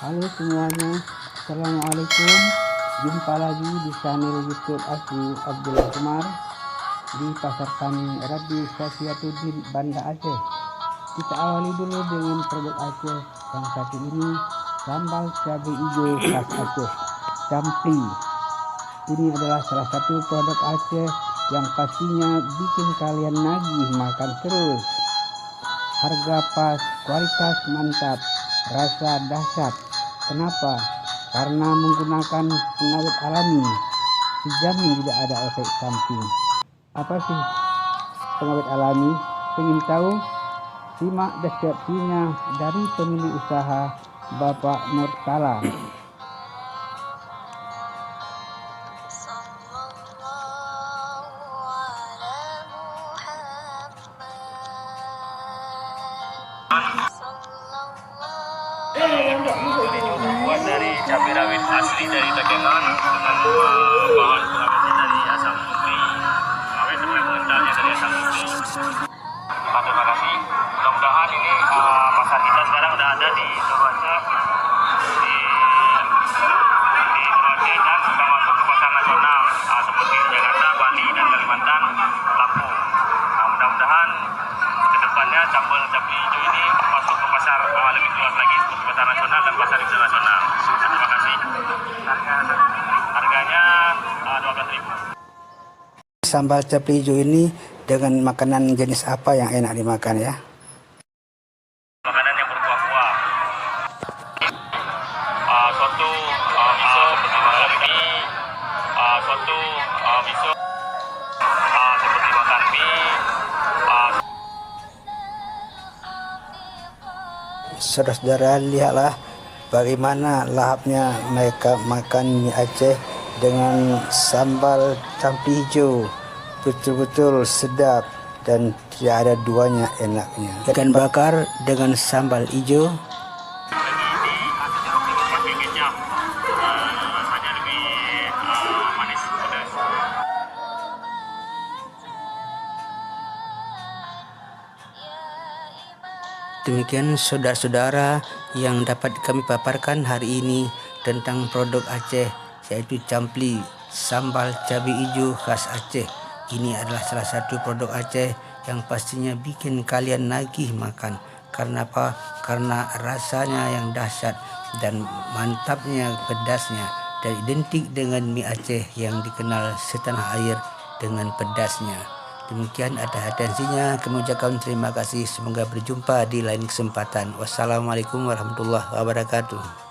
Halo semuanya, Assalamualaikum. Jumpa lagi di channel YouTube aku, Abdullah Umar, di Pasar Tani Radio Safiatuddin, Banda Aceh. Kita awali dulu dengan produk Aceh yang satu ini, sambal cabai hijau khas Aceh, Campli. Ini adalah salah satu produk Aceh yang pastinya bikin kalian nagih makan terus. Harga pas, kualitas mantap, rasa dahsyat. Kenapa? Karena menggunakan pengawet alami, dijamin tidak ada efek samping. Apa sih pengawet alami? Pengen tahu? Simak deskripsinya dari pemilik usaha Bapak Murtala. Ini juga buat dari cabai rawit asli dari Tekengan dengan bahan pengawetnya dari asam putih, pengawet mengentalnya dari asam putih. Terima kasih. Mudah-mudahan ini pasar kita sekarang udah ada di seluruh Aceh, di seluruh Aceh dan sudah masuk ke pasar nasional seperti Jakarta, Bali dan Kalimantan, Lampung. Nah, mudah-mudahan kedepannya sambal cabai hijau ini masuk ke pasar lebih luas lagi seperti pasar nasional dan pasar internasional. Terima kasih. Harganya 12.000. Sambal cabai hijau ini dengan makanan jenis apa yang enak dimakan ya? Makanan yang berkuah-kuah. Soto, miso, seperti makan mie. Soto, miso, seperti makan mie. Saudara-saudara, lihatlah bagaimana lahapnya mereka makan mie Aceh dengan sambal cabai hijau. Betul-betul sedap dan tidak ada duanya enaknya. Ikan bakar dengan sambal hijau. Pakai kecap, rasanya lebih manis pedas. Demikian saudara-saudara yang dapat kami paparkan hari ini tentang produk Aceh, yaitu Campli, sambal cabai hijau khas Aceh. Ini adalah salah satu produk Aceh yang pastinya bikin kalian nagih makan. Karena apa? Karena rasanya yang dahsyat dan mantapnya pedasnya, dan identik dengan mie Aceh yang dikenal setanah air dengan pedasnya. Demikian ada atensinya. Kami ucapkan terima kasih. Semoga berjumpa di lain kesempatan. Wassalamualaikum warahmatullahi wabarakatuh.